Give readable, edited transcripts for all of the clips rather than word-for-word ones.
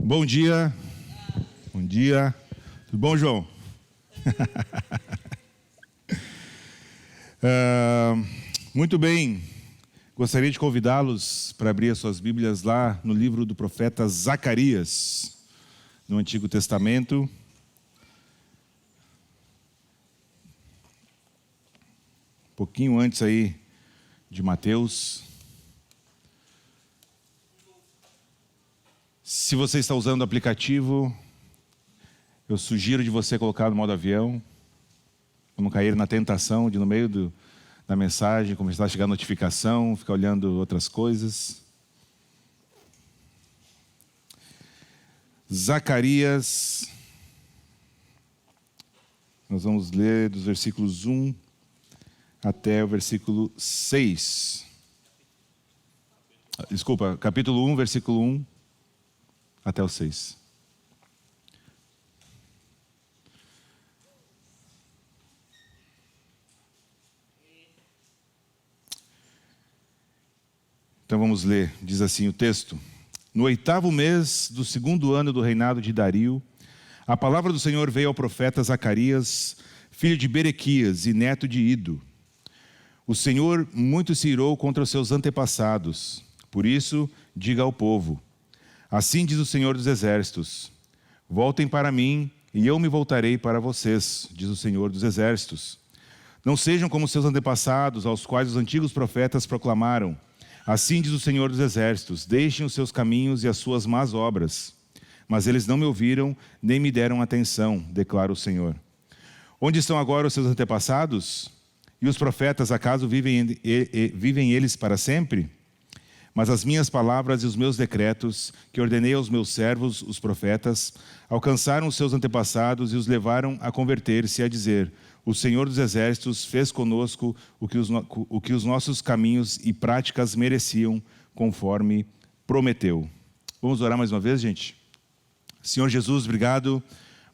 Bom dia. Bom dia. Tudo bom, João? Muito bem. Gostaria de convidá-los para abrir as suas Bíblias lá no livro do profeta Zacarias, no Antigo Testamento. Um pouquinho antes aí de Mateus. Se você está usando o aplicativo, eu sugiro de você colocar no modo avião, para não cair na tentação de no meio da mensagem começar a chegar a notificação, ficar olhando outras coisas. Zacarias, nós vamos ler dos versículos 1 até o versículo 6. Desculpa, capítulo 1, versículo 1 até o 6. Então vamos ler, diz assim o texto: No 8º mês do 2º ano do reinado de Dario, a palavra do Senhor veio ao profeta Zacarias, filho de Berequias e neto de Ido. O Senhor muito se irou contra os seus antepassados, por isso diga ao povo: Assim diz o Senhor dos Exércitos: Voltem para mim, e eu me voltarei para vocês, diz o Senhor dos Exércitos. Não sejam como seus antepassados, aos quais os antigos profetas proclamaram: Assim diz o Senhor dos Exércitos: Deixem os seus caminhos e as suas más obras. Mas eles não me ouviram, nem me deram atenção, declara o Senhor. Onde estão agora os seus antepassados? E os profetas, acaso vivem eles para sempre? Mas as minhas palavras e os meus decretos, que ordenei aos meus servos, os profetas, alcançaram os seus antepassados e os levaram a converter-se e a dizer: O Senhor dos Exércitos fez conosco o que os nossos caminhos e práticas mereciam, conforme prometeu. Vamos orar mais uma vez, gente? Senhor Jesus, obrigado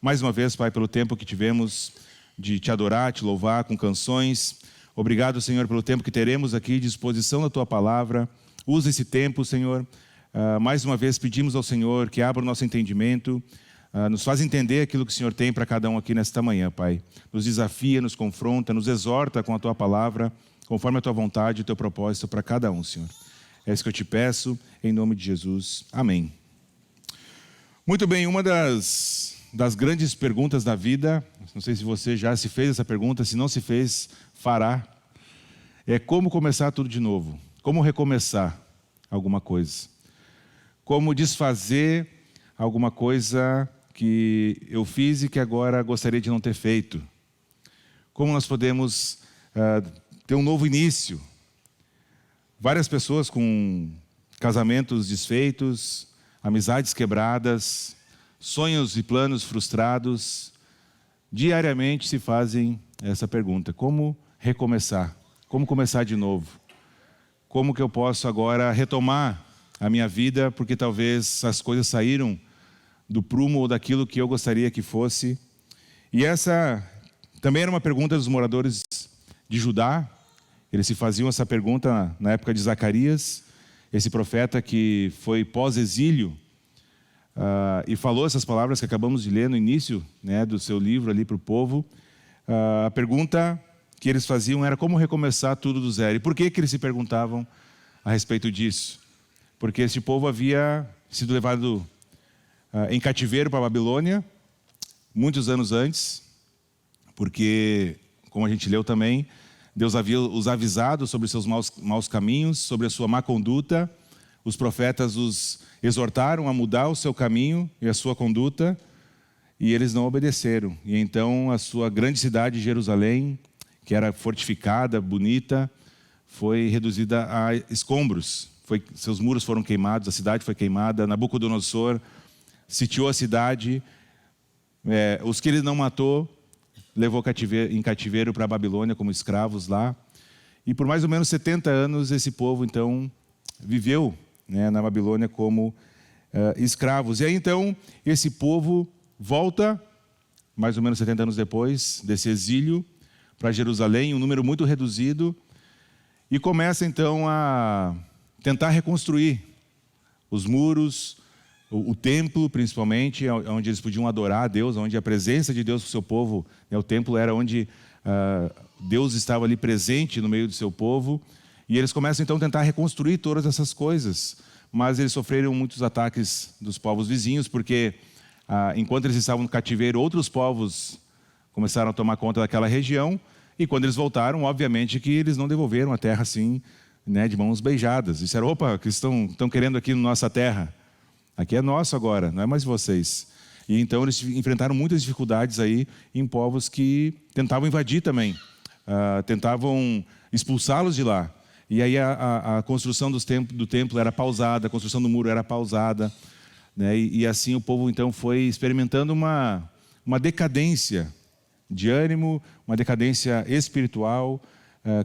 mais uma vez, Pai, pelo tempo que tivemos de te adorar, te louvar com canções. Obrigado, Senhor, pelo tempo que teremos aqui de exposição da Tua Palavra. Usa esse tempo, Senhor. Mais uma vez pedimos ao Senhor que abra o nosso entendimento, nos faz entender aquilo que o Senhor tem para cada um aqui nesta manhã, Pai. Nos desafia, nos confronta, nos exorta com a Tua Palavra, conforme a Tua vontade e o Teu propósito para cada um, Senhor. É isso que eu te peço, em nome de Jesus. Amém. Muito bem, uma das grandes perguntas da vida, não sei se você já se fez essa pergunta, se não se fez, fará, é como começar tudo de novo. Como recomeçar alguma coisa? Como desfazer alguma coisa que eu fiz e que agora gostaria de não ter feito? Como nós podemos ter um novo início? Várias pessoas com casamentos desfeitos, amizades quebradas, sonhos e planos frustrados, diariamente se fazem essa pergunta: como recomeçar? Como começar de novo? Como que eu posso agora retomar a minha vida, porque talvez as coisas saíram do prumo ou daquilo que eu gostaria que fosse. E essa também era uma pergunta dos moradores de Judá. Eles se faziam essa pergunta na época de Zacarias, esse profeta que foi pós-exílio, e falou essas palavras que acabamos de ler no início, né, do seu livro ali para o povo. A pergunta que eles faziam era como recomeçar tudo do zero. E por que eles se perguntavam a respeito disso? Porque este povo havia sido levado em cativeiro para a Babilônia, muitos anos antes, porque, como a gente leu também, Deus havia os avisado sobre os seus maus caminhos, sobre a sua má conduta. Os profetas os exortaram a mudar o seu caminho e a sua conduta, e eles não obedeceram. E então a sua grande cidade, Jerusalém, que era fortificada, bonita, foi reduzida a escombros. Seus muros foram queimados, a cidade foi queimada. Nabucodonosor sitiou a cidade. Os que ele não matou, levou em cativeiro para a Babilônia como escravos lá. E por mais ou menos 70 anos esse povo então viveu, né, na Babilônia como escravos. E aí então esse povo volta, mais ou menos 70 anos depois desse exílio, para Jerusalém, um número muito reduzido, e começa então a tentar reconstruir os muros, o templo, principalmente, onde eles podiam adorar a Deus, onde a presença de Deus com o seu povo, né, o templo era onde Deus estava ali presente no meio do seu povo, e eles começam então a tentar reconstruir todas essas coisas, mas eles sofreram muitos ataques dos povos vizinhos, porque enquanto eles estavam no cativeiro, outros povos começaram a tomar conta daquela região, e quando eles voltaram, obviamente que eles não devolveram a terra assim, né, de mãos beijadas. Disseram, opa, que estão querendo aqui na nossa terra? Aqui é nosso agora, não é mais vocês. E então eles enfrentaram muitas dificuldades aí em povos que tentavam invadir também, tentavam expulsá-los de lá. E aí a construção do templo era pausada, a construção do muro era pausada, né? E assim o povo então foi experimentando uma decadência de ânimo, uma decadência espiritual,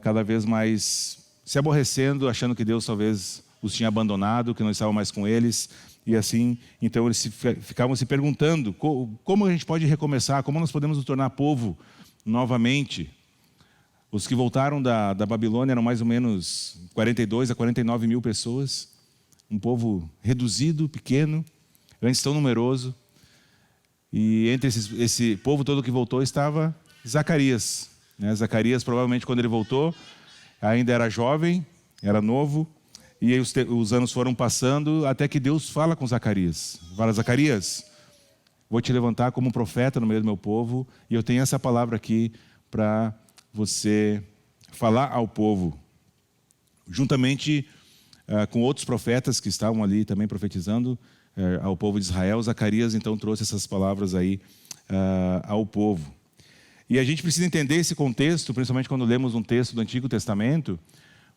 cada vez mais se aborrecendo, achando que Deus talvez os tinha abandonado, que não estava mais com eles. E assim, então eles ficavam se perguntando como a gente pode recomeçar, como nós podemos nos tornar povo novamente. Os que voltaram da Babilônia eram mais ou menos 42 a 49 mil pessoas, um povo reduzido, pequeno, antes tão numeroso. E entre esse povo todo que voltou estava Zacarias, né? Zacarias, provavelmente, quando ele voltou, ainda era jovem, era novo, e aí os anos foram passando até que Deus fala com Zacarias. Fala, Zacarias, vou te levantar como profeta no meio do meu povo, e eu tenho essa palavra aqui para você falar ao povo. Juntamente com outros profetas que estavam ali também profetizando ao povo de Israel, Zacarias então trouxe essas palavras aí ao povo. E a gente precisa entender esse contexto, principalmente quando lemos um texto do Antigo Testamento,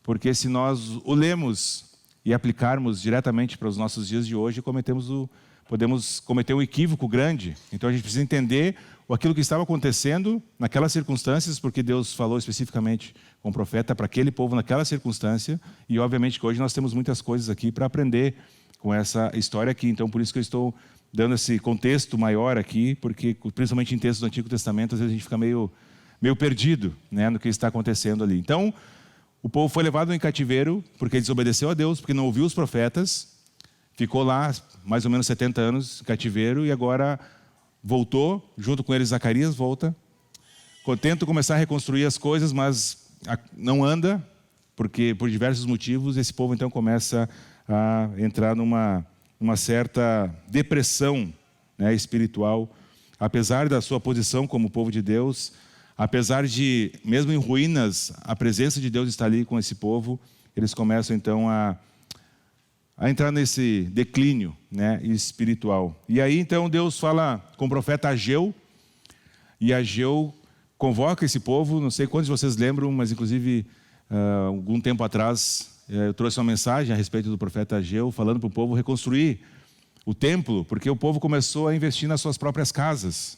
porque se nós o lemos e aplicarmos diretamente para os nossos dias de hoje, podemos cometer um equívoco grande. Então a gente precisa entender aquilo que estava acontecendo naquelas circunstâncias, porque Deus falou especificamente com o profeta para aquele povo naquela circunstância, e obviamente que hoje nós temos muitas coisas aqui para aprender com essa história aqui. Então por isso que eu estou dando esse contexto maior aqui, porque principalmente em textos do Antigo Testamento, às vezes a gente fica meio perdido, né, no que está acontecendo ali. Então, o povo foi levado em cativeiro porque desobedeceu a Deus, porque não ouviu os profetas, ficou lá mais ou menos 70 anos em cativeiro e agora voltou, junto com eles Zacarias volta, tenta começar a reconstruir as coisas, mas não anda, porque por diversos motivos esse povo então começa a entrar numa certa depressão, né, espiritual, apesar da sua posição como povo de Deus, apesar de, mesmo em ruínas, a presença de Deus está ali com esse povo, eles começam então a entrar nesse declínio, né, espiritual. E aí então Deus fala com o profeta Ageu, e Ageu convoca esse povo, não sei quantos de vocês lembram, mas inclusive algum tempo atrás eu trouxe uma mensagem a respeito do profeta Ageu, falando para o povo reconstruir o templo, porque o povo começou a investir nas suas próprias casas.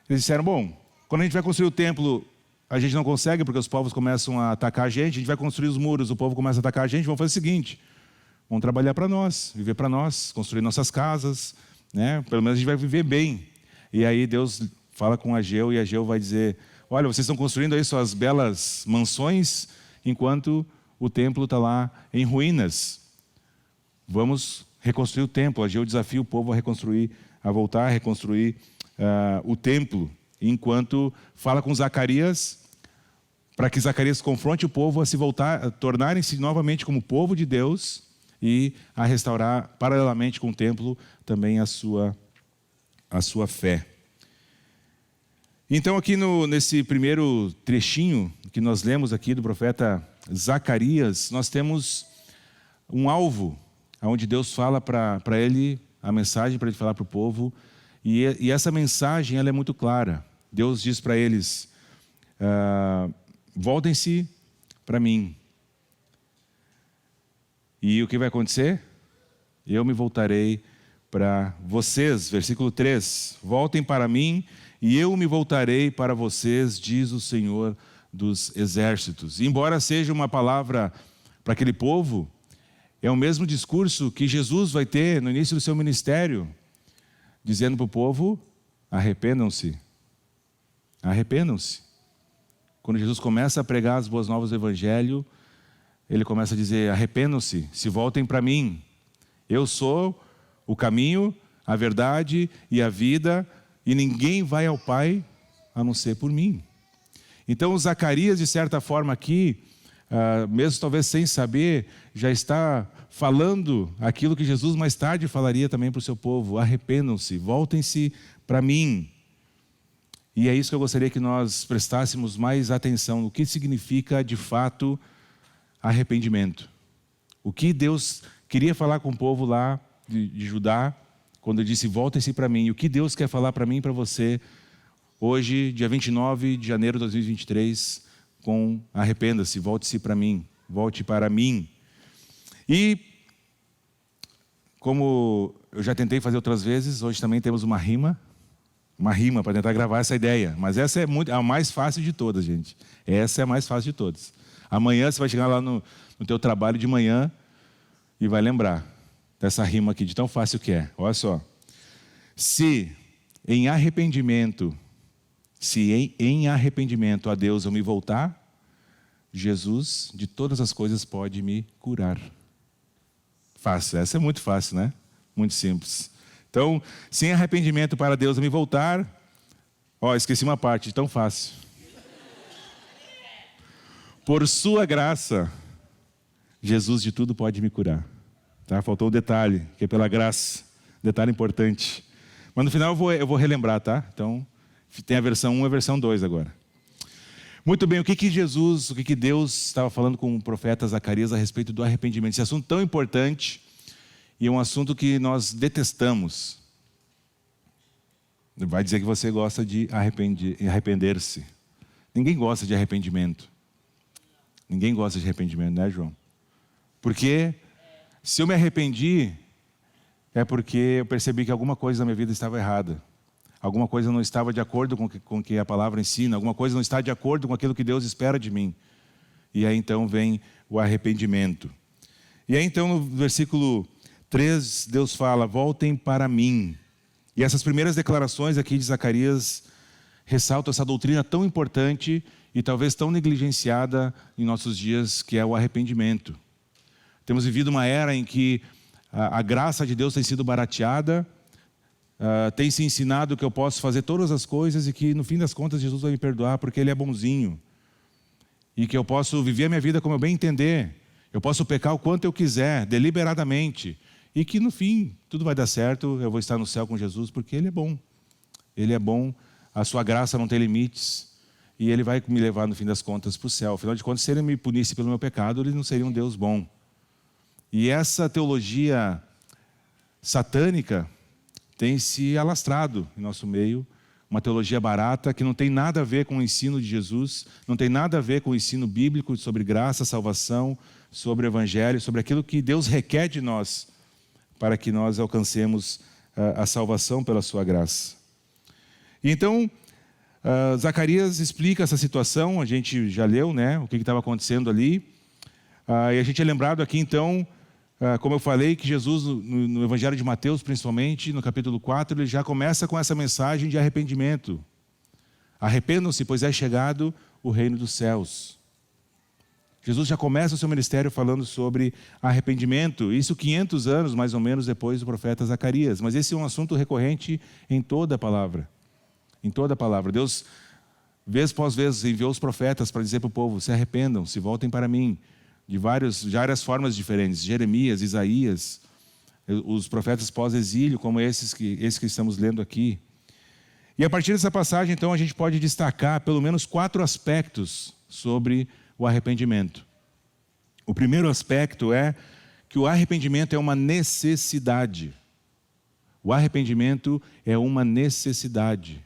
Eles disseram, bom, quando a gente vai construir o templo, a gente não consegue, porque os povos começam a atacar a gente vai construir os muros, o povo começa a atacar a gente, vamos fazer o seguinte, vamos trabalhar para nós, viver para nós, construir nossas casas, né? Pelo menos a gente vai viver bem. E aí Deus fala com Ageu, e Ageu vai dizer, olha, vocês estão construindo aí suas belas mansões, enquanto o templo está lá em ruínas. Vamos reconstruir o templo. Ageu desafia o povo a reconstruir, a voltar a reconstruir o templo, enquanto fala com Zacarias, para que Zacarias confronte o povo a se voltar, a tornarem-se novamente como povo de Deus e a restaurar paralelamente com o templo também a sua fé. Então aqui nesse primeiro trechinho que nós lemos aqui do profeta Zacarias, nós temos um alvo, onde Deus fala para ele, a mensagem para ele falar para o povo, e essa mensagem ela é muito clara. Deus diz para eles, voltem-se para mim. E o que vai acontecer? Eu me voltarei para vocês. Versículo 3, voltem para mim e eu me voltarei para vocês, diz o Senhor dos exércitos. Embora seja uma palavra para aquele povo, é o mesmo discurso que Jesus vai ter no início do seu ministério, dizendo para o povo, arrependam-se. Arrependam-se. Quando Jesus começa a pregar as boas novas do Evangelho, ele começa a dizer, arrependam-se, se voltem para mim. Eu sou o caminho, a verdade e a vida, e ninguém vai ao Pai a não ser por mim. Então, Zacarias, de certa forma aqui, mesmo talvez sem saber, já está falando aquilo que Jesus mais tarde falaria também para o seu povo: arrependam-se, voltem-se para mim. E é isso que eu gostaria que nós prestássemos mais atenção, no que significa de fato arrependimento. O que Deus queria falar com o povo lá de Judá, quando ele disse: voltem-se para mim. E o que Deus quer falar para mim e para você, hoje, dia 29 de janeiro de 2023, com arrependa-se, volte-se para mim, volte para mim. E, como eu já tentei fazer outras vezes, hoje também temos uma rima para tentar gravar essa ideia. Mas essa é a mais fácil de todas, gente. Essa é a mais fácil de todas. Amanhã você vai chegar lá no teu trabalho de manhã e vai lembrar dessa rima aqui, de tão fácil que é. Olha só. Se em arrependimento a Deus eu me voltar, Jesus de todas as coisas pode me curar. Fácil, essa é muito fácil, né? Muito simples. Então, sem arrependimento para Deus eu me voltar, esqueci uma parte, tão fácil. Por sua graça, Jesus de tudo pode me curar. Tá? Faltou um detalhe, que é pela graça. Detalhe importante. Mas no final eu vou relembrar, tá? Então, tem a versão 1 e a versão 2 agora. Muito bem, o que Deus estava falando com o profeta Zacarias a respeito do arrependimento? Esse assunto tão importante e é um assunto que nós detestamos. Vai dizer que você gosta de arrepender-se. Ninguém gosta de arrependimento. Ninguém gosta de arrependimento, né, João? Porque se eu me arrependi, é porque eu percebi que alguma coisa na minha vida estava errada. Alguma coisa não estava de acordo com o que a palavra ensina. Alguma coisa não está de acordo com aquilo que Deus espera de mim. E aí então vem o arrependimento. E aí então no versículo 3, Deus fala: voltem para mim. E essas primeiras declarações aqui de Zacarias ressaltam essa doutrina tão importante e talvez tão negligenciada em nossos dias, que é o arrependimento. Temos vivido uma era em que a graça de Deus tem sido barateada, tem se ensinado que eu posso fazer todas as coisas e que no fim das contas Jesus vai me perdoar porque Ele é bonzinho. E que eu posso viver a minha vida como eu bem entender. Eu posso pecar o quanto eu quiser, deliberadamente. E que no fim tudo vai dar certo, eu vou estar no céu com Jesus porque Ele é bom. Ele é bom, a sua graça não tem limites. E Ele vai me levar no fim das contas para o céu. Afinal de contas, se Ele me punisse pelo meu pecado, Ele não seria um Deus bom. E essa teologia satânica tem se alastrado em nosso meio, uma teologia barata que não tem nada a ver com o ensino de Jesus, não tem nada a ver com o ensino bíblico sobre graça, salvação, sobre o evangelho, sobre aquilo que Deus requer de nós para que nós alcancemos a salvação pela sua graça. E então, Zacarias explica essa situação, a gente já leu, né, o que estava acontecendo ali, e a gente é lembrado aqui então, como eu falei, que Jesus, no Evangelho de Mateus, principalmente, no capítulo 4, ele já começa com essa mensagem de arrependimento. Arrependam-se, pois é chegado o reino dos céus. Jesus já começa o seu ministério falando sobre arrependimento, isso 500 anos, mais ou menos, depois do profeta Zacarias. Mas esse é um assunto recorrente em toda a palavra. Em toda a palavra. Deus, vez após vez, enviou os profetas para dizer para o povo: se arrependam, se voltem para mim. De várias formas diferentes, Jeremias, Isaías, os profetas pós-exílio, como esse que estamos lendo aqui. E a partir dessa passagem, então, a gente pode destacar pelo menos 4 aspectos sobre o arrependimento. O primeiro aspecto é que o arrependimento é uma necessidade. O arrependimento é uma necessidade.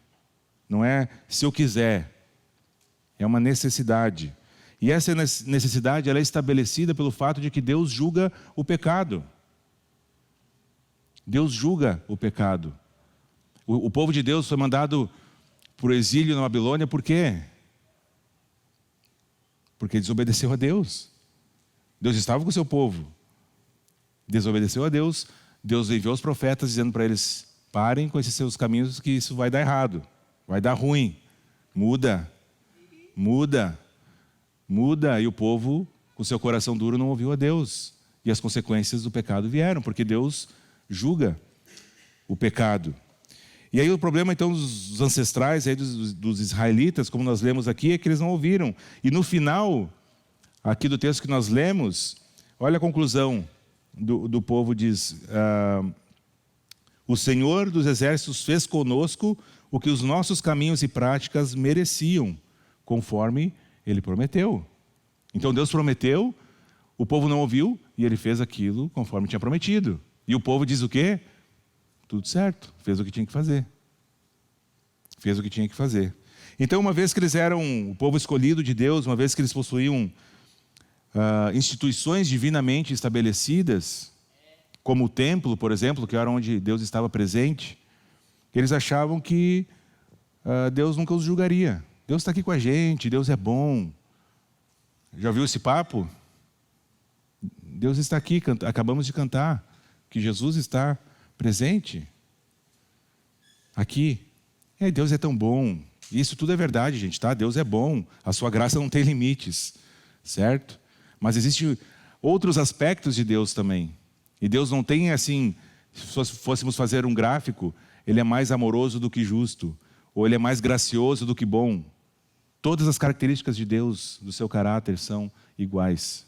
Não é se eu quiser, é uma necessidade. E essa necessidade ela é estabelecida pelo fato de que Deus julga o pecado. Deus julga o pecado. O povo de Deus foi mandado para o exílio na Babilônia por quê? Porque desobedeceu a Deus. Deus estava com o seu povo. Desobedeceu a Deus. Deus enviou os profetas dizendo para eles: parem com esses seus caminhos que isso vai dar errado. Vai dar ruim. Muda. E o povo, com seu coração duro, não ouviu a Deus. E as consequências do pecado vieram, porque Deus julga o pecado. E aí o problema, então, dos ancestrais, aí dos israelitas, como nós lemos aqui, é que eles não ouviram. E no final, aqui do texto que nós lemos, olha a conclusão do povo, diz: o Senhor dos Exércitos fez conosco o que os nossos caminhos e práticas mereciam, conforme Ele prometeu. Então Deus prometeu, o povo não ouviu, e Ele fez aquilo conforme tinha prometido. E o povo diz o quê? Tudo certo, fez o que tinha que fazer. Fez o que tinha que fazer. Então, uma vez que eles eram o povo escolhido de Deus, uma vez que eles possuíam instituições divinamente estabelecidas, como o templo, por exemplo, que era onde Deus estava presente, eles achavam que Deus nunca os julgaria. Deus está aqui com a gente, Deus é bom. Já ouviu esse papo? Deus está aqui, acabamos de cantar, que Jesus está presente aqui. Deus é tão bom. Isso tudo é verdade, gente, tá? Deus é bom, a sua graça não tem limites, certo? Mas existem outros aspectos de Deus também. E Deus não tem assim, se fôssemos fazer um gráfico, Ele é mais amoroso do que justo, ou Ele é mais gracioso do que bom. Todas as características de Deus, do seu caráter, são iguais.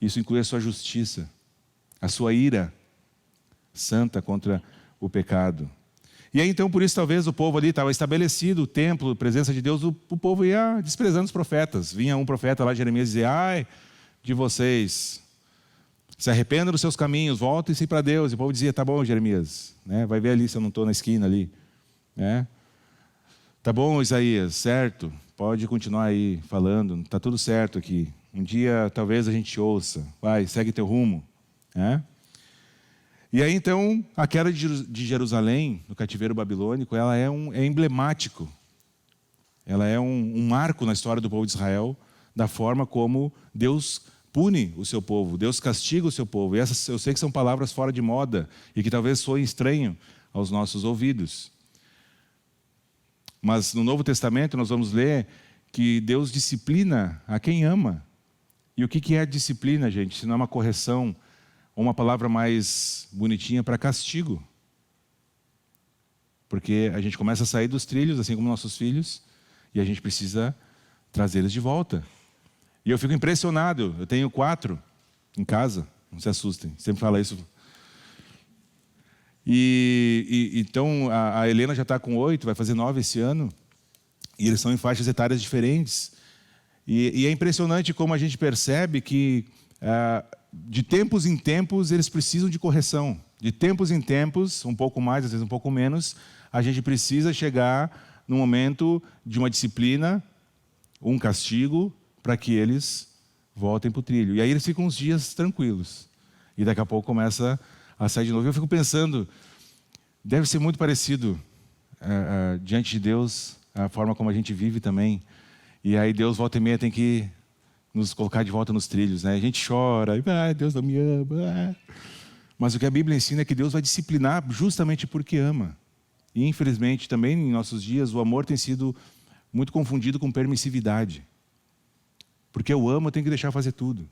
Isso inclui a sua justiça, a sua ira santa contra o pecado. E aí então, por isso, talvez o povo ali estava estabelecido, o templo, a presença de Deus, o povo ia desprezando os profetas. Vinha um profeta lá, Jeremias, e dizia: ai, de vocês, se arrependam dos seus caminhos, voltem-se para Deus. E o povo dizia: tá bom, Jeremias, né? Vai ver ali se eu não estou na esquina ali. Né? Tá bom, Isaías, certo, pode continuar aí falando, está tudo certo aqui. Um dia talvez a gente ouça, vai, segue teu rumo. Né? E aí então, a queda de Jerusalém, no cativeiro babilônico, ela é emblemático. Ela é um marco na história do povo de Israel, da forma como Deus pune o seu povo, Deus castiga o seu povo. E essas eu sei que são palavras fora de moda e que talvez soem estranho aos nossos ouvidos. Mas no Novo Testamento nós vamos ler que Deus disciplina a quem ama. E o que é disciplina, gente? Se não é uma correção, ou uma palavra mais bonitinha para castigo. Porque a gente começa a sair dos trilhos, assim como nossos filhos, e a gente precisa trazê-los de volta. E eu fico impressionado, eu tenho 4 em casa, não se assustem, sempre falo isso. Então a Helena já está com 8, vai fazer 9 esse ano, e eles são em faixas etárias diferentes. E é impressionante como a gente percebe que de tempos em tempos eles precisam de correção. De tempos em tempos, um pouco mais, às vezes um pouco menos, a gente precisa chegar no momento de uma disciplina, um castigo, para que eles voltem para o trilho. E aí eles ficam uns dias tranquilos. E daqui a pouco começa a sair de novo. Eu fico pensando, deve ser muito parecido diante de Deus, a forma como a gente vive também. E aí Deus, volta e meia, tem que nos colocar de volta nos trilhos, né? A gente chora, Deus não me ama. Mas o que a Bíblia ensina é que Deus vai disciplinar justamente porque ama. E infelizmente também em nossos dias o amor tem sido muito confundido com permissividade. Porque eu amo, eu tenho que deixar fazer tudo.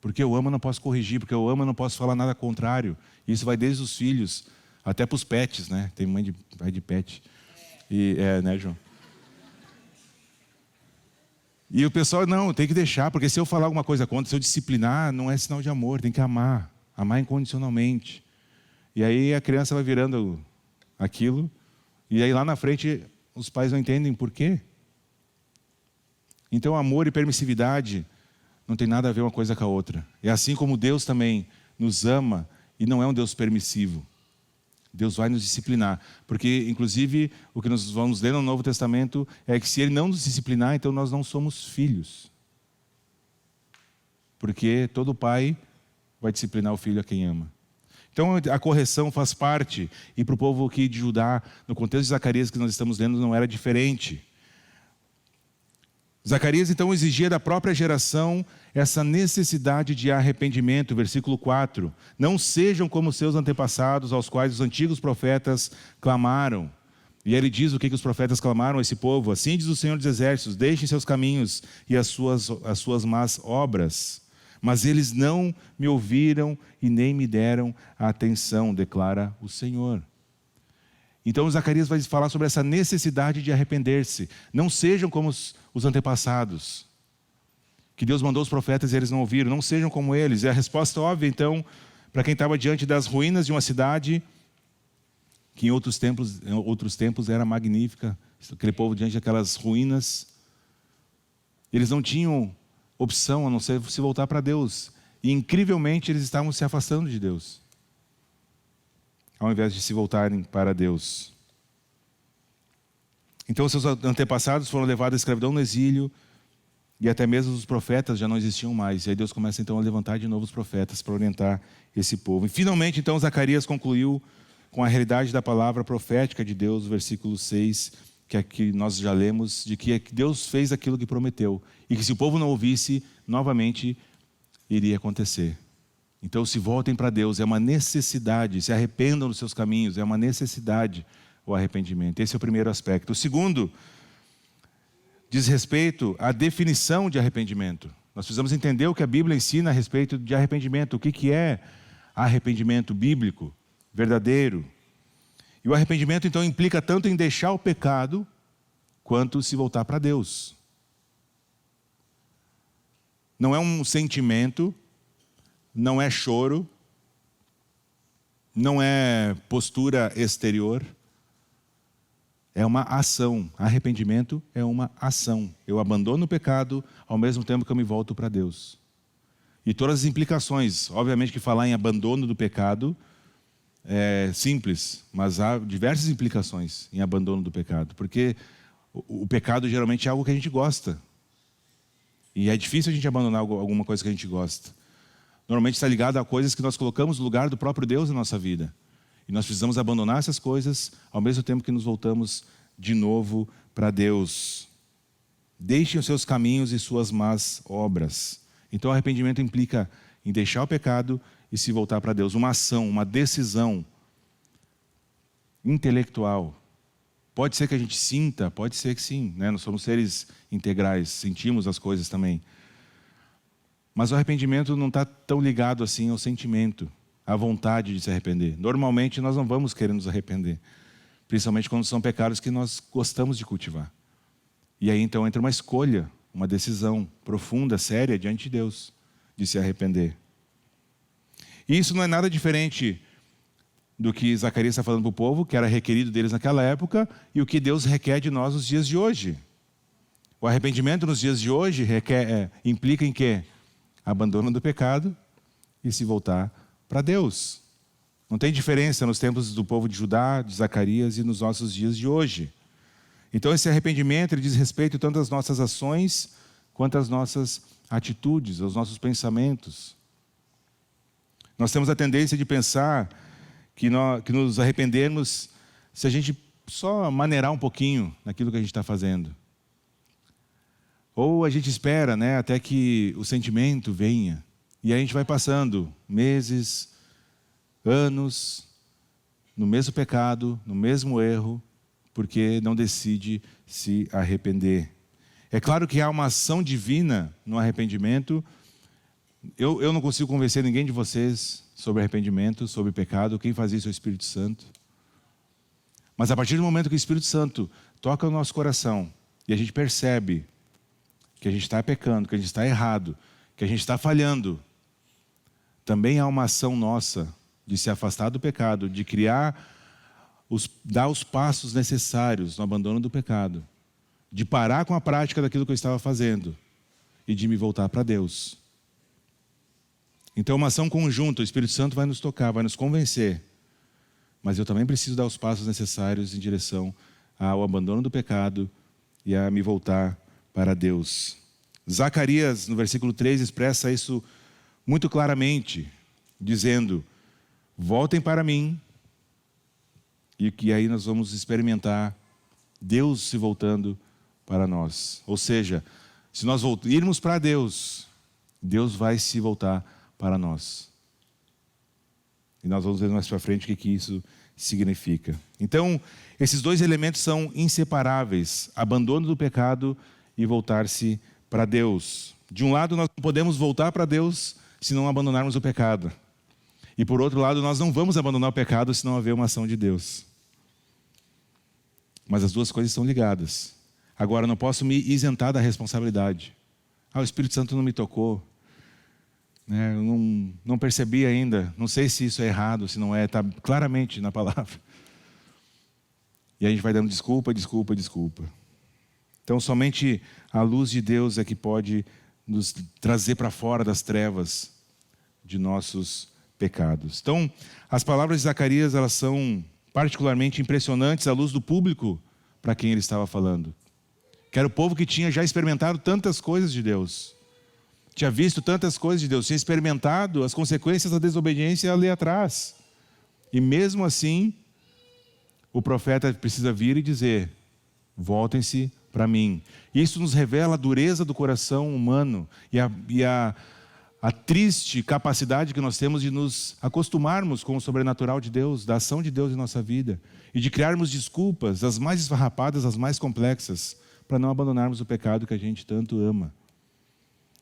Porque eu amo, eu não posso corrigir. Porque eu amo, eu não posso falar nada contrário. Isso vai desde os filhos até para os pets, né? Tem mãe de pai de pet. Né, João? E o pessoal, não, tem que deixar, porque se eu falar alguma coisa contra, se eu disciplinar, não é sinal de amor, tem que amar incondicionalmente. E aí a criança vai virando aquilo, e aí lá na frente os pais não entendem por quê. Então amor e permissividade não tem nada a ver uma coisa com a outra. É assim como Deus também nos ama e não é um Deus permissivo. Deus vai nos disciplinar, porque inclusive o que nós vamos ler no Novo Testamento é que se Ele não nos disciplinar, então nós não somos filhos. Porque todo pai vai disciplinar o filho a quem ama. Então a correção faz parte, e para o povo aqui de Judá, no contexto de Zacarias que nós estamos lendo, não era diferente. Zacarias então exigia da própria geração essa necessidade de arrependimento, versículo 4. Não sejam como seus antepassados, aos quais os antigos profetas clamaram. E ele diz o que os profetas clamaram a esse povo: assim diz o Senhor dos Exércitos, deixem seus caminhos e as suas más obras. Mas eles não me ouviram e nem me deram atenção, declara o Senhor. Então Zacarias vai falar sobre essa necessidade de arrepender-se. Não sejam como os antepassados, que Deus mandou os profetas e eles não ouviram. Não sejam como eles. É a resposta óbvia, então, para quem estava diante das ruínas de uma cidade que em outros tempos era magnífica. Aquele povo diante daquelas ruínas, eles não tinham opção a não ser se voltar para Deus. E incrivelmente eles estavam se afastando de Deus, ao invés de se voltarem para Deus. Então seus antepassados foram levados à escravidão no exílio, e até mesmo os profetas já não existiam mais. E aí Deus começa então a levantar de novo os profetas para orientar esse povo. E finalmente então Zacarias concluiu com a realidade da palavra profética de Deus, versículo 6, que aqui nós já lemos, de que Deus fez aquilo que prometeu, e que se o povo não ouvisse, novamente iria acontecer. Então se voltem para Deus, é uma necessidade, se arrependam dos seus caminhos, é uma necessidade o arrependimento. Esse é o primeiro aspecto. O segundo diz respeito à definição de arrependimento. Nós precisamos entender o que a Bíblia ensina a respeito de arrependimento, o que é arrependimento bíblico, verdadeiro. E o arrependimento então implica tanto em deixar o pecado, quanto se voltar para Deus. Não é um sentimento, não é choro, não é postura exterior, é uma ação. Arrependimento é uma ação. Eu abandono o pecado ao mesmo tempo que eu me volto para Deus. E todas as implicações, obviamente que falar em abandono do pecado é simples, mas há diversas implicações em abandono do pecado, porque o pecado geralmente é algo que a gente gosta. E é difícil a gente abandonar alguma coisa que a gente gosta. Normalmente está ligado a coisas que nós colocamos no lugar do próprio Deus na nossa vida. E nós precisamos abandonar essas coisas ao mesmo tempo que nos voltamos de novo para Deus. Deixem os seus caminhos e suas más obras. Então o arrependimento implica em deixar o pecado e se voltar para Deus. Uma ação, uma decisão intelectual. Pode ser que a gente sinta, pode ser que sim, né? Nós somos seres integrais, sentimos as coisas também. Mas o arrependimento não está tão ligado assim ao sentimento, à vontade de se arrepender. Normalmente nós não vamos querer nos arrepender, principalmente quando são pecados que nós gostamos de cultivar. E aí então entra uma escolha, uma decisão profunda, séria diante de Deus, de se arrepender. E isso não é nada diferente do que Zacarias está falando para o povo, que era requerido deles naquela época, e o que Deus requer de nós nos dias de hoje. O arrependimento nos dias de hoje implica em quê? Abandono do pecado e se voltar para Deus. Não tem diferença nos tempos do povo de Judá, de Zacarias e nos nossos dias de hoje. Então esse arrependimento ele diz respeito tanto às nossas ações quanto às nossas atitudes, aos nossos pensamentos. Nós temos a tendência de pensar que nos arrependermos se a gente só maneirar um pouquinho naquilo que a gente está fazendo. Ou a gente espera, né, até que o sentimento venha. E aí a gente vai passando meses, anos, no mesmo pecado, no mesmo erro, porque não decide se arrepender. É claro que há uma ação divina no arrependimento. Eu não consigo convencer ninguém de vocês sobre arrependimento, sobre pecado. Quem faz isso é o Espírito Santo. Mas a partir do momento que o Espírito Santo toca o nosso coração e a gente percebe que a gente está pecando, que a gente está errado, que a gente está falhando, também há uma ação nossa de se afastar do pecado, de dar os passos necessários no abandono do pecado, de parar com a prática daquilo que eu estava fazendo e de me voltar para Deus. Então, uma ação conjunta, o Espírito Santo vai nos tocar, vai nos convencer. Mas eu também preciso dar os passos necessários em direção ao abandono do pecado e a me voltar para Deus. Zacarias, no versículo 3, expressa isso muito claramente, dizendo: voltem para mim, e que aí nós vamos experimentar Deus se voltando para nós. Ou seja, se nós irmos para Deus, Deus vai se voltar para nós. E nós vamos ver mais para frente o que isso significa. Então, esses dois elementos são inseparáveis: abandono do pecado e voltar-se para Deus. De um lado, nós não podemos voltar para Deus se não abandonarmos o pecado. E por outro lado, nós não vamos abandonar o pecado se não haver uma ação de Deus. Mas as duas coisas estão ligadas. Agora, eu não posso me isentar da responsabilidade. O Espírito Santo não me tocou. Eu não percebi ainda. Não sei se isso é errado, se não é. Está claramente na palavra. E a gente vai dando desculpa. Então, somente a luz de Deus é que pode nos trazer para fora das trevas de nossos pecados. Então, as palavras de Zacarias, elas são particularmente impressionantes à luz do público para quem ele estava falando. Que era o povo que tinha já experimentado tantas coisas de Deus. Tinha visto tantas coisas de Deus. Tinha experimentado as consequências da desobediência ali atrás. E mesmo assim, o profeta precisa vir e dizer: voltem-se para mim. Isso nos revela a dureza do coração humano e a triste capacidade que nós temos de nos acostumarmos com o sobrenatural de Deus, da ação de Deus em nossa vida, e de criarmos desculpas, as mais esfarrapadas, as mais complexas, para não abandonarmos o pecado que a gente tanto ama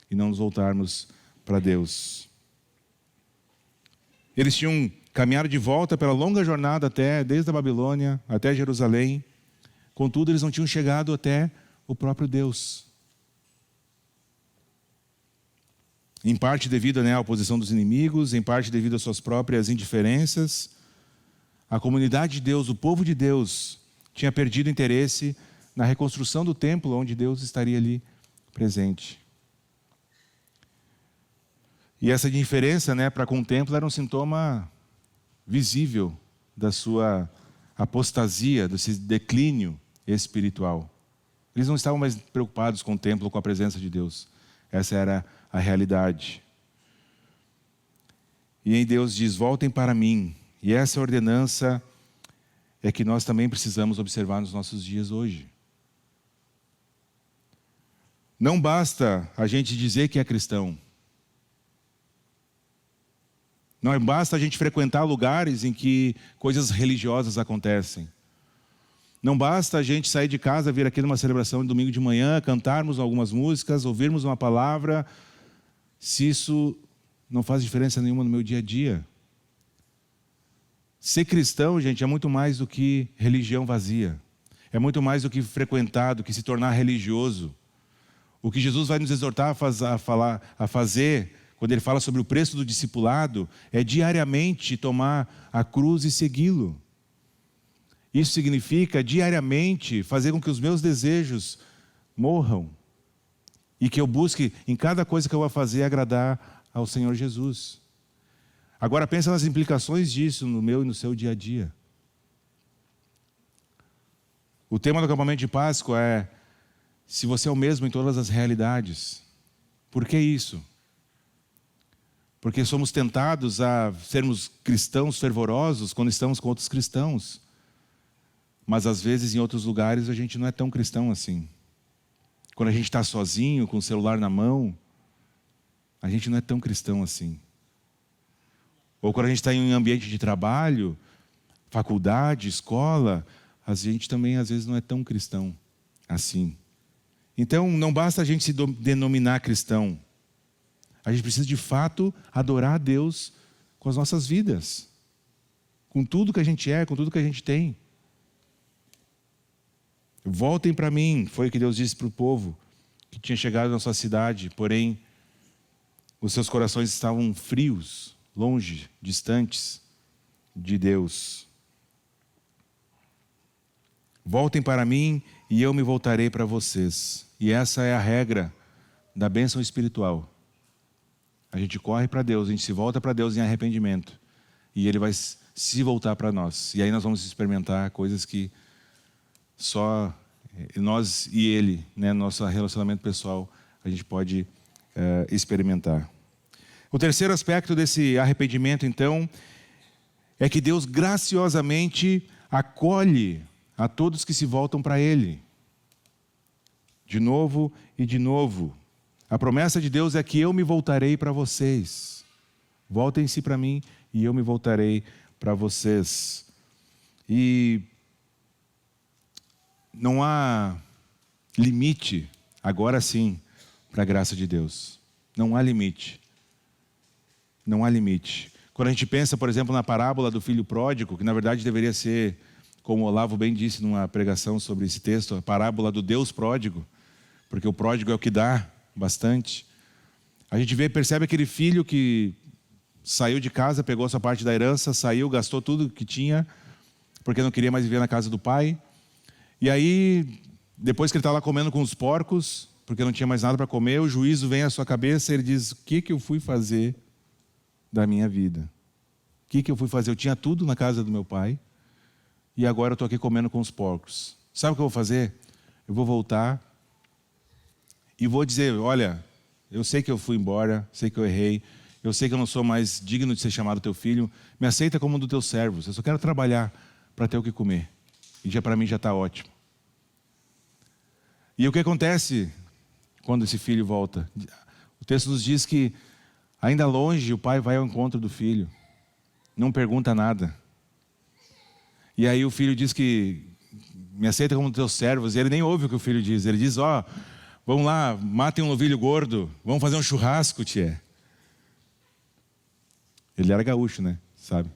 e não nos voltarmos para Deus. Eles tinham caminhado de volta pela longa jornada desde a Babilônia até Jerusalém. Contudo, eles não tinham chegado até o próprio Deus. Em parte devido à oposição dos inimigos, em parte devido às suas próprias indiferenças. A comunidade de Deus, o povo de Deus, tinha perdido interesse na reconstrução do templo, onde Deus estaria ali presente. E essa indiferença para com o templo era um sintoma visível da sua apostasia, desse declínio espiritual. Eles não estavam mais preocupados com o templo, com a presença de Deus. Essa era a realidade. E em Deus diz: voltem para mim. E essa ordenança é que nós também precisamos observar nos nossos dias hoje. Não basta a gente dizer que é cristão. Não basta a gente frequentar lugares em que coisas religiosas acontecem. Não basta a gente sair de casa, vir aqui numa celebração de domingo de manhã, cantarmos algumas músicas, ouvirmos uma palavra, se isso não faz diferença nenhuma no meu dia a dia. Ser cristão, gente, é muito mais do que religião vazia. É muito mais do que frequentar, do que se tornar religioso. O que Jesus vai nos exortar a fazer, quando ele fala sobre o preço do discipulado, é diariamente tomar a cruz e segui-lo. Isso significa diariamente fazer com que os meus desejos morram e que eu busque em cada coisa que eu vou fazer agradar ao Senhor Jesus. Agora pensa nas implicações disso no meu e no seu dia a dia. O tema do acampamento de Páscoa é: se você é o mesmo em todas as realidades. Por que isso? Porque somos tentados a sermos cristãos fervorosos quando estamos com outros cristãos. Mas às vezes em outros lugares a gente não é tão cristão assim. Quando a gente está sozinho, com o celular na mão, a gente não é tão cristão assim. Ou quando a gente está em um ambiente de trabalho, faculdade, escola, a gente também às vezes não é tão cristão assim. Então não basta a gente se denominar cristão. A gente precisa de fato adorar a Deus com as nossas vidas. Com tudo que a gente é, com tudo que a gente tem. Voltem para mim, foi o que Deus disse para o povo que tinha chegado na sua cidade, porém os seus corações estavam frios, longe, distantes de Deus. Voltem para mim e eu me voltarei para vocês. E essa é a regra da bênção espiritual. A gente corre para Deus, a gente se volta para Deus em arrependimento. E Ele vai se voltar para nós. E aí nós vamos experimentar coisas que só nós e Ele, nosso relacionamento pessoal, a gente pode experimentar. O terceiro aspecto desse arrependimento, então, é que Deus graciosamente acolhe a todos que se voltam para Ele. De novo e de novo. A promessa de Deus é que eu me voltarei para vocês. Voltem-se para mim e eu me voltarei para vocês. E não há limite, agora sim, para a graça de Deus. Não há limite. Não há limite. Quando a gente pensa, por exemplo, na parábola do filho pródigo, que na verdade deveria ser como o Olavo bem disse numa pregação sobre esse texto, a parábola do Deus pródigo, porque o pródigo é o que dá bastante. A gente percebe aquele filho que saiu de casa, pegou a sua parte da herança, saiu, gastou tudo que tinha, porque não queria mais viver na casa do pai. E aí, depois que ele está lá comendo com os porcos, porque não tinha mais nada para comer, o juízo vem à sua cabeça e ele diz: o que eu fui fazer da minha vida? O que eu fui fazer? Eu tinha tudo na casa do meu pai e agora eu estou aqui comendo com os porcos. Sabe o que eu vou fazer? Eu vou voltar e vou dizer: olha, eu sei que eu fui embora, sei que eu errei, eu sei que eu não sou mais digno de ser chamado teu filho, me aceita como um dos teus servos, eu só quero trabalhar para ter o que comer. E já para mim já está ótimo. E o que acontece quando esse filho volta? O texto nos diz que ainda longe o pai vai ao encontro do filho, não pergunta nada. E aí o filho diz que me aceita como teus servos, e ele nem ouve o que o filho diz. Ele diz: ó, vamos lá, matem um novilho gordo, vamos fazer um churrasco, tchê. Ele era gaúcho, né? Sabe?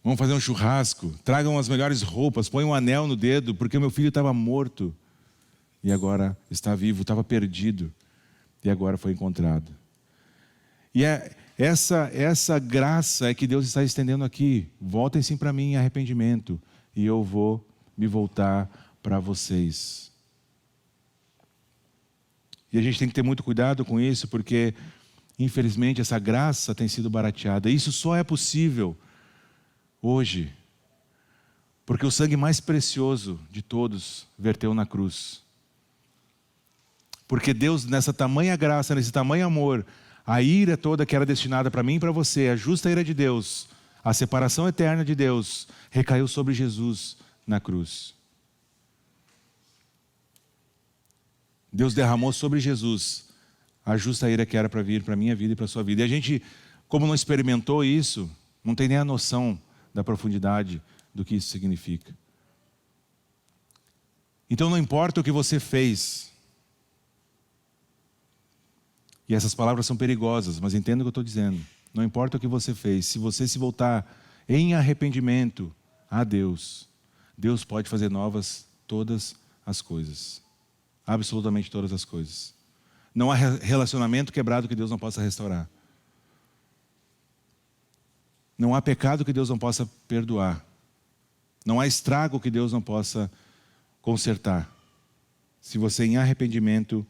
Vamos fazer um churrasco, tragam as melhores roupas, põe um anel no dedo, porque meu filho estava morto e agora está vivo, estava perdido e agora foi encontrado. E essa graça é que Deus está estendendo aqui. Voltem sim para mim em arrependimento e eu vou me voltar para vocês. E a gente tem que ter muito cuidado com isso, porque infelizmente essa graça tem sido barateada. Isso só é possível hoje, porque o sangue mais precioso de todos verteu na cruz. Porque Deus, nessa tamanha graça, nesse tamanho amor, a ira toda que era destinada para mim e para você, a justa ira de Deus, a separação eterna de Deus, recaiu sobre Jesus na cruz. Deus derramou sobre Jesus a justa ira que era para vir para a minha vida e para a sua vida. E a gente, como não experimentou isso, não tem nem a noção da profundidade do que isso significa. Então não importa o que você fez. E essas palavras são perigosas, mas entenda o que eu estou dizendo. Não importa o que você fez, se você se voltar em arrependimento a Deus, Deus pode fazer novas todas as coisas. Absolutamente todas as coisas. Não há relacionamento quebrado que Deus não possa restaurar. Não há pecado que Deus não possa perdoar. Não há estrago que Deus não possa consertar. Se você em arrependimento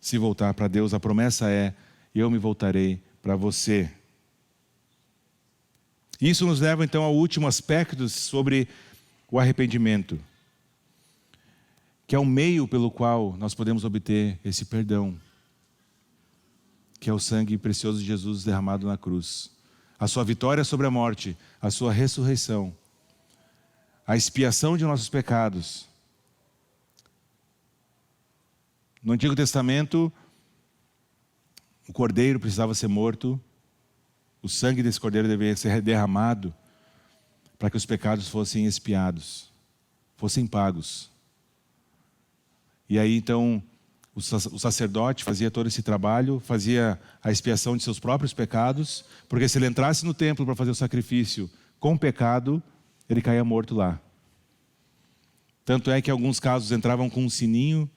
se voltar para Deus, a promessa é: eu me voltarei para você. Isso nos leva então ao último aspecto sobre o arrependimento, que é o meio pelo qual nós podemos obter esse perdão, que é o sangue precioso de Jesus derramado na cruz. A sua vitória sobre a morte, a sua ressurreição, a expiação de nossos pecados. No Antigo Testamento, o cordeiro precisava ser morto, o sangue desse cordeiro deveria ser derramado para que os pecados fossem expiados, fossem pagos. E aí então o sacerdote fazia todo esse trabalho, fazia a expiação de seus próprios pecados, porque se ele entrasse no templo para fazer o sacrifício com pecado, ele caía morto lá. Tanto é que em alguns casos entravam com um sininho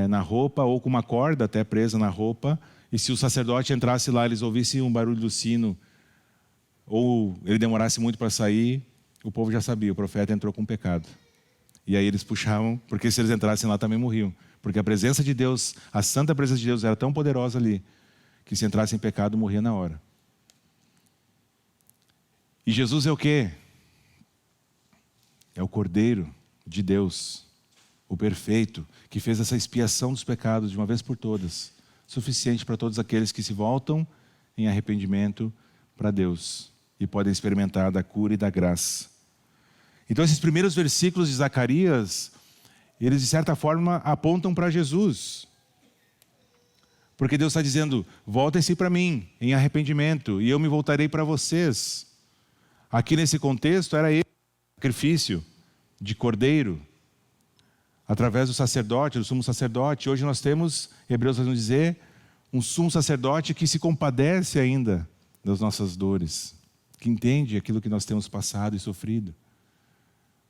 na roupa, ou com uma corda até presa na roupa, e se o sacerdote entrasse lá, eles ouvissem um barulho do sino, ou ele demorasse muito para sair, o povo já sabia, o profeta entrou com pecado. E aí eles puxavam, porque se eles entrassem lá também morriam. Porque a presença de Deus, a santa presença de Deus era tão poderosa ali, que se entrasse em pecado, morria na hora. E Jesus é o quê? É o Cordeiro de Deus, o perfeito, que fez essa expiação dos pecados de uma vez por todas, suficiente para todos aqueles que se voltam em arrependimento para Deus e podem experimentar da cura e da graça. Então esses primeiros versículos de Zacarias, eles de certa forma apontam para Jesus. Porque Deus está dizendo: voltem-se para mim em arrependimento e eu me voltarei para vocês. Aqui nesse contexto era esse sacrifício de cordeiro, através do sacerdote, do sumo sacerdote. Hoje nós temos, Hebreus vai nos dizer, um sumo sacerdote que se compadece ainda das nossas dores. que entende aquilo que nós temos passado e sofrido.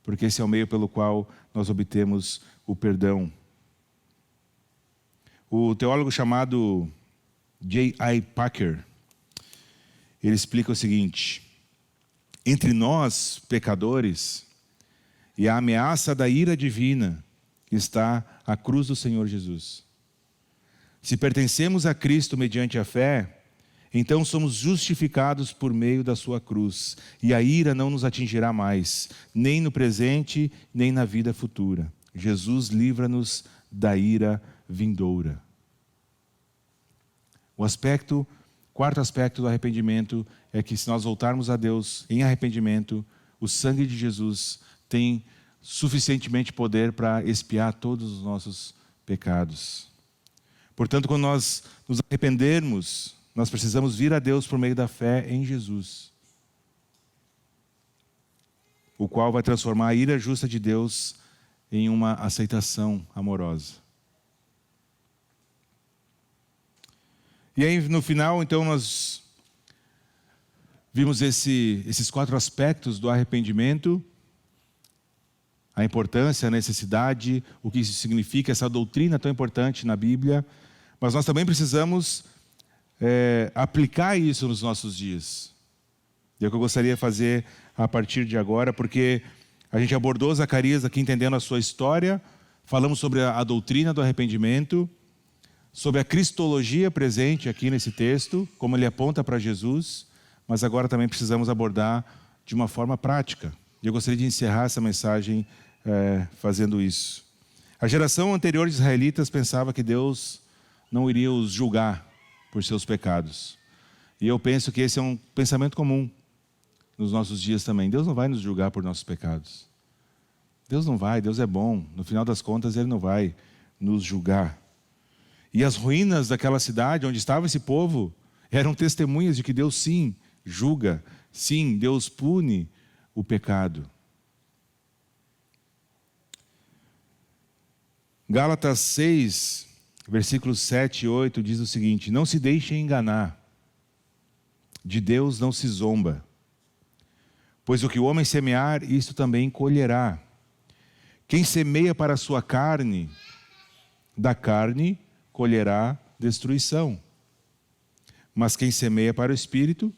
Porque esse é o meio pelo qual nós obtemos o perdão. O teólogo chamado J.I. Packer, ele explica o seguinte: entre nós, pecadores, e a ameaça da ira divina está a cruz do Senhor Jesus. Se pertencemos a Cristo mediante a fé, então somos justificados por meio da sua cruz, e a ira não nos atingirá mais, nem no presente, nem na vida futura. Jesus livra-nos da ira vindoura. Quarto aspecto do arrependimento é que, se nós voltarmos a Deus em arrependimento, o sangue de Jesus tem suficientemente poder para expiar todos os nossos pecados. Portanto, quando nós nos arrependermos, nós precisamos vir a Deus por meio da fé em Jesus, o qual vai transformar a ira justa de Deus em uma aceitação amorosa. E aí, no final, então, nós vimos esses 4 aspectos do arrependimento: a importância, a necessidade, o que isso significa, essa doutrina tão importante na Bíblia. Mas nós também precisamos aplicar isso nos nossos dias. E é o que eu gostaria de fazer a partir de agora, porque a gente abordou Zacarias aqui entendendo a sua história, falamos sobre a doutrina do arrependimento, sobre a cristologia presente aqui nesse texto, como ele aponta para Jesus, mas agora também precisamos abordar de uma forma prática. E eu gostaria de encerrar essa mensagem fazendo isso. A geração anterior de israelitas pensava que Deus não iria os julgar por seus pecados. E eu penso que esse é um pensamento comum nos nossos dias também. Deus não vai nos julgar por nossos pecados. Deus não vai, Deus é bom. No final das contas, Ele não vai nos julgar. E as ruínas daquela cidade onde estava esse povo eram testemunhas de que Deus sim julga, sim, Deus pune o pecado. Gálatas 6, versículos 7 e 8 diz o seguinte: não se deixem enganar, de Deus não se zomba, pois o que o homem semear, isto também colherá. Quem semeia para a sua carne, da carne colherá destruição. Mas quem semeia para o Espírito,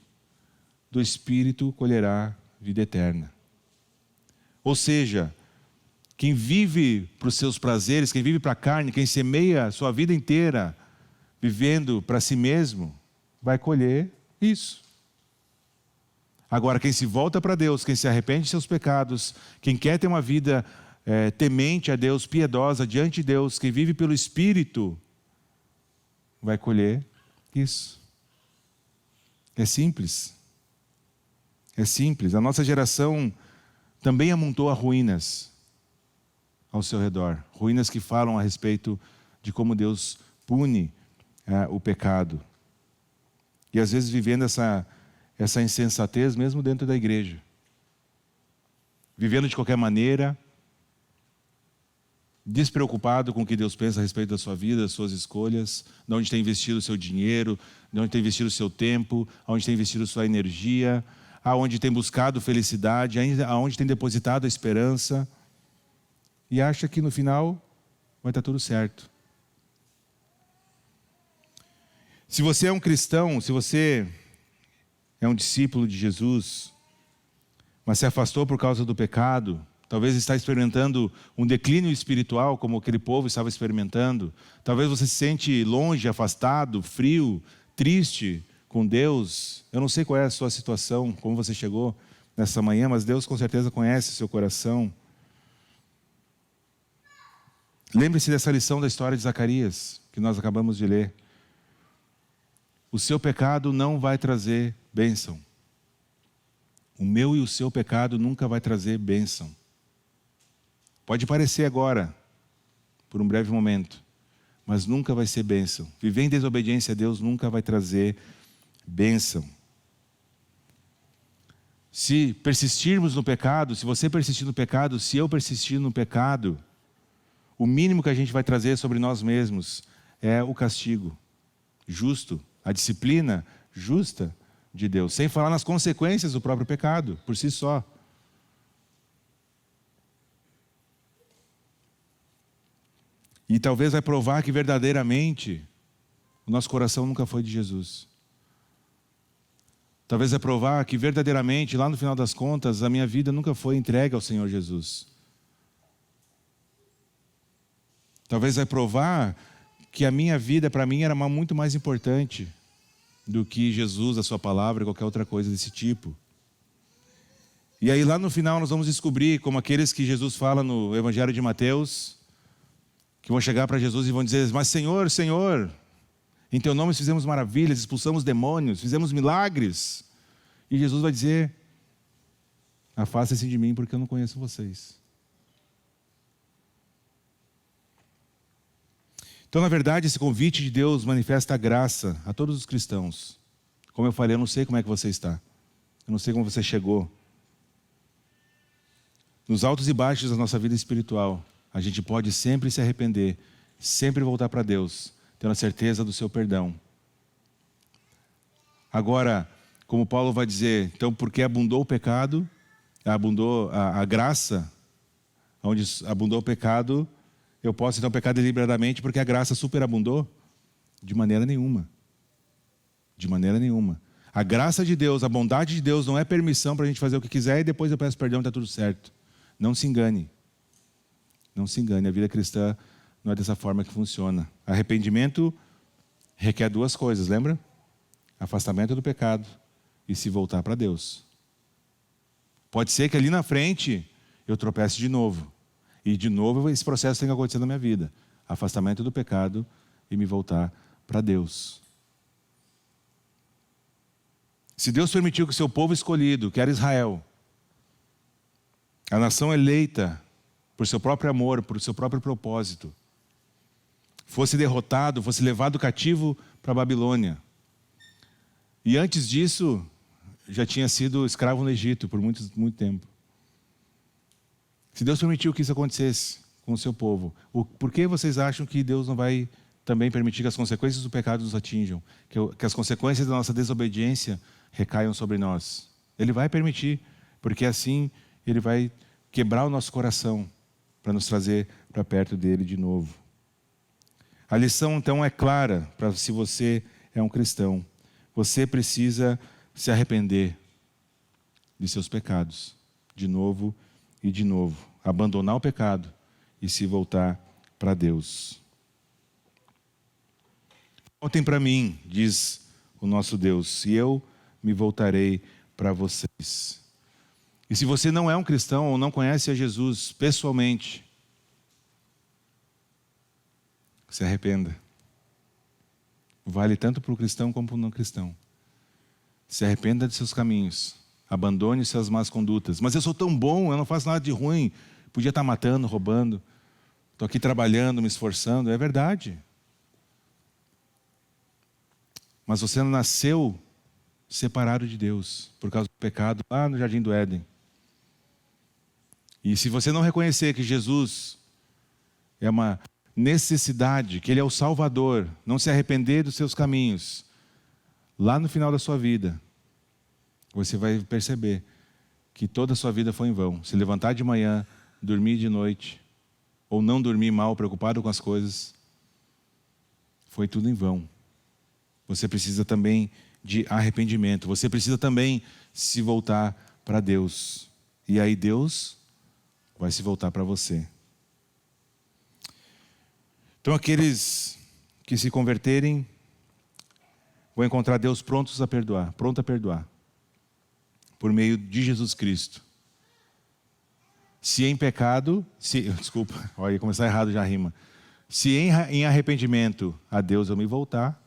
do Espírito colherá vida eterna. Ou seja, quem vive para os seus prazeres, quem vive para a carne, quem semeia a sua vida inteira vivendo para si mesmo, vai colher isso. Agora, quem se volta para Deus, quem se arrepende de seus pecados, quem quer ter uma vida temente a Deus, piedosa diante de Deus, quem vive pelo Espírito, vai colher isso. É simples. É simples. A nossa geração também amontoa ruínas ao seu redor. Ruínas que falam a respeito de como Deus pune o pecado. E às vezes vivendo essa insensatez mesmo dentro da igreja. Vivendo de qualquer maneira, despreocupado com o que Deus pensa a respeito da sua vida, das suas escolhas, de onde tem investido o seu dinheiro, de onde tem investido o seu tempo, aonde tem investido sua energia, aonde tem buscado felicidade, aonde tem depositado a esperança, e acha que no final vai estar tudo certo. Se você é um cristão, se você é um discípulo de Jesus, mas se afastou por causa do pecado, talvez está experimentando um declínio espiritual, como aquele povo estava experimentando. Talvez você se sente longe, afastado, frio, triste com Deus. Eu não sei qual é a sua situação, como você chegou nessa manhã, mas Deus com certeza conhece o seu coração. Lembre-se dessa lição da história de Zacarias, que nós acabamos de ler. O seu pecado não vai trazer bênção. O meu e o seu pecado nunca vai trazer bênção. Pode parecer agora, por um breve momento, mas nunca vai ser bênção. Viver em desobediência a Deus nunca vai trazer bênção. Se persistirmos no pecado, se você persistir no pecado, se eu persistir no pecado, o mínimo que a gente vai trazer sobre nós mesmos é o castigo justo, a disciplina justa de Deus, sem falar nas consequências do próprio pecado, por si só. E talvez vai provar que verdadeiramente o nosso coração nunca foi de Jesus. Talvez vai provar que verdadeiramente, lá no final das contas, a minha vida nunca foi entregue ao Senhor Jesus. Talvez vai provar que a minha vida, para mim, era muito mais importante do que Jesus, a sua palavra, qualquer outra coisa desse tipo. E aí lá no final nós vamos descobrir, como aqueles que Jesus fala no Evangelho de Mateus, que vão chegar para Jesus e vão dizer: mas Senhor, Senhor, em teu nome fizemos maravilhas, expulsamos demônios, fizemos milagres. E Jesus vai dizer: afasta-se de mim, porque eu não conheço vocês. Então, na verdade, esse convite de Deus manifesta a graça a todos os cristãos. Como eu falei, eu não sei como é que você está. Eu não sei como você chegou. Nos altos e baixos da nossa vida espiritual, a gente pode sempre se arrepender, sempre voltar para Deus, tendo a certeza do seu perdão. Agora, como Paulo vai dizer, então, porque abundou o pecado, abundou a graça, onde abundou o pecado, eu posso então pecar deliberadamente porque a graça superabundou? De maneira nenhuma. De maneira nenhuma. A graça de Deus, a bondade de Deus não é permissão para a gente fazer o que quiser e depois eu peço perdão e está tudo certo. Não se engane. Não se engane, a vida cristã não é dessa forma que funciona. Arrependimento requer duas coisas, lembra? Afastamento do pecado e se voltar para Deus. Pode ser que ali na frente eu tropece de novo. E de novo esse processo tem que acontecer na minha vida. Afastamento do pecado e me voltar para Deus. Se Deus permitiu que o seu povo escolhido, que era Israel, a nação eleita por seu próprio amor, por seu próprio propósito, fosse derrotado, fosse levado cativo para a Babilônia. E antes disso, já tinha sido escravo no Egito por muito tempo. Se Deus permitiu que isso acontecesse com o seu povo, por que vocês acham que Deus não vai também permitir que as consequências do pecado nos atinjam? Que as consequências da nossa desobediência recaiam sobre nós? Ele vai permitir, porque assim Ele vai quebrar o nosso coração para nos trazer para perto dele de novo. A lição então é clara para se você é um cristão. Você precisa se arrepender de seus pecados, de novo e de novo. Abandonar o pecado e se voltar para Deus. Voltem para mim, diz o nosso Deus, e eu me voltarei para vocês. E se você não é um cristão ou não conhece a Jesus pessoalmente, se arrependa. Vale tanto para o cristão como para o não cristão. Se arrependa de seus caminhos. Abandone suas más condutas. Mas eu sou tão bom, eu não faço nada de ruim. Podia estar matando, roubando. Estou aqui trabalhando, me esforçando. É verdade. Mas você nasceu separado de Deus por causa do pecado lá no Jardim do Éden. E se você não reconhecer que Jesus é uma necessidade, que Ele é o Salvador, não se arrepender dos seus caminhos, lá no final da sua vida, você vai perceber que toda a sua vida foi em vão. Se levantar de manhã, dormir de noite, ou não dormir mal, preocupado com as coisas, foi tudo em vão. Você precisa também de arrependimento. Você precisa também se voltar para Deus. E aí Deus vai se voltar para você. Então aqueles que se converterem vão encontrar Deus pronto a perdoar, por meio de Jesus Cristo. Se em pecado, desculpa, olha, ia começar errado já a rima. Se em arrependimento a Deus eu me voltar,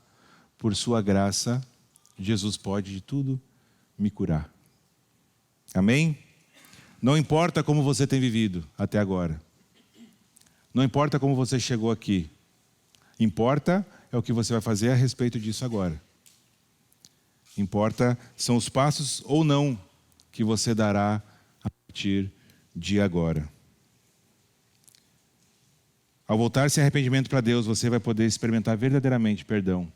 por sua graça, Jesus pode de tudo me curar. Amém? Não importa como você tem vivido até agora. Não importa como você chegou aqui. Importa é o que você vai fazer a respeito disso agora. Importa são os passos ou não que você dará a partir de agora. Ao voltar-se em arrependimento para Deus, você vai poder experimentar verdadeiramente perdão.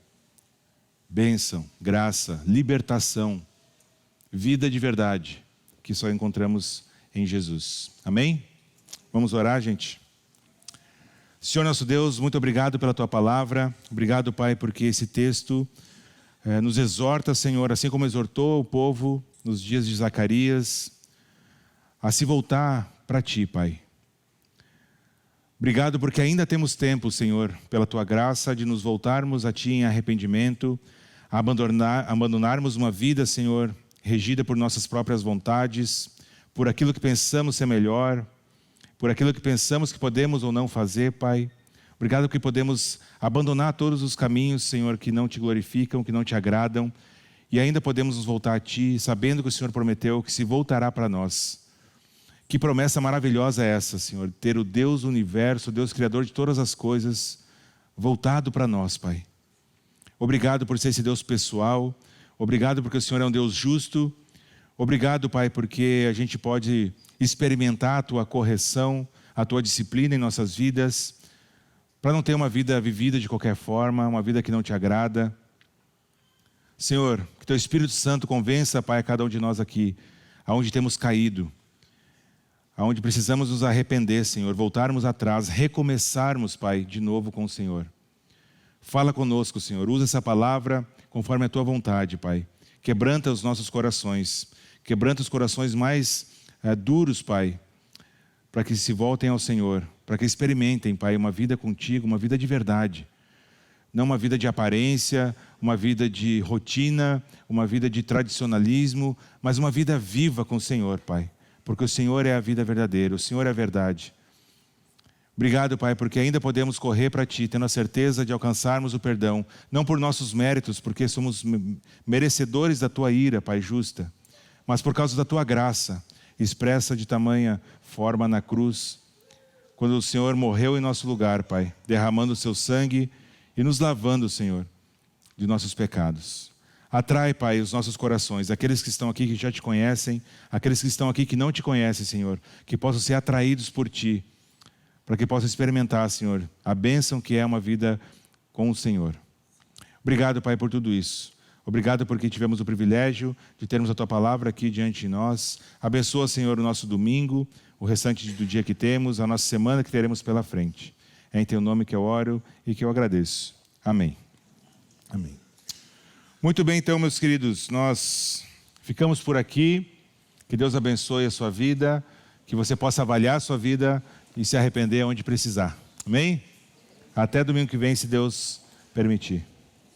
bênção, graça, libertação, vida de verdade, que só encontramos em Jesus. Amém? Vamos orar, gente? Senhor nosso Deus, muito obrigado pela Tua palavra. Obrigado, Pai, porque esse texto nos exorta, Senhor, assim como exortou o povo nos dias de Zacarias, a se voltar para Ti, Pai. Obrigado porque ainda temos tempo, Senhor, pela Tua graça, de nos voltarmos a Ti em arrependimento, a abandonarmos uma vida, Senhor, regida por nossas próprias vontades, por aquilo que pensamos ser melhor, por aquilo que pensamos que podemos ou não fazer, Pai. Obrigado porque podemos abandonar todos os caminhos, Senhor, que não Te glorificam, que não Te agradam, e ainda podemos nos voltar a Ti, sabendo que o Senhor prometeu que se voltará para nós. Que promessa maravilhosa é essa, Senhor, ter o Deus do universo, o Deus criador de todas as coisas, voltado para nós, Pai. Obrigado por ser esse Deus pessoal, obrigado porque o Senhor é um Deus justo, obrigado, Pai, porque a gente pode experimentar a Tua correção, a Tua disciplina em nossas vidas, para não ter uma vida vivida de qualquer forma, uma vida que não Te agrada. Senhor, que Teu Espírito Santo convença, Pai, a cada um de nós aqui, aonde temos caído, aonde precisamos nos arrepender, Senhor, voltarmos atrás, recomeçarmos, Pai, de novo com o Senhor. Fala conosco, Senhor, usa essa palavra conforme a Tua vontade, Pai. Quebranta os nossos corações, quebranta os corações mais duros, Pai, para que se voltem ao Senhor, para que experimentem, Pai, uma vida contigo, uma vida de verdade. Não uma vida de aparência, uma vida de rotina, uma vida de tradicionalismo, mas uma vida viva com o Senhor, Pai. Porque o Senhor é a vida verdadeira, o Senhor é a verdade. Obrigado, Pai, porque ainda podemos correr para Ti, tendo a certeza de alcançarmos o perdão, não por nossos méritos, porque somos merecedores da Tua ira, Pai, justa, mas por causa da Tua graça, expressa de tamanha forma na cruz, quando o Senhor morreu em nosso lugar, Pai, derramando o Seu sangue e nos lavando, Senhor, de nossos pecados. Atrai, Pai, os nossos corações, aqueles que estão aqui que já Te conhecem, aqueles que estão aqui que não Te conhecem, Senhor, que possam ser atraídos por Ti, para que possam experimentar, Senhor, a bênção que é uma vida com o Senhor. Obrigado, Pai, por tudo isso. Obrigado porque tivemos o privilégio de termos a Tua palavra aqui diante de nós. Abençoa, Senhor, o nosso domingo, o restante do dia que temos, a nossa semana que teremos pela frente. É em Teu nome que eu oro e que eu agradeço. Amém. Amém. Muito bem, então, meus queridos, nós ficamos por aqui. Que Deus abençoe a sua vida, que você possa avaliar a sua vida e se arrepender onde precisar. Amém? Até domingo que vem, se Deus permitir.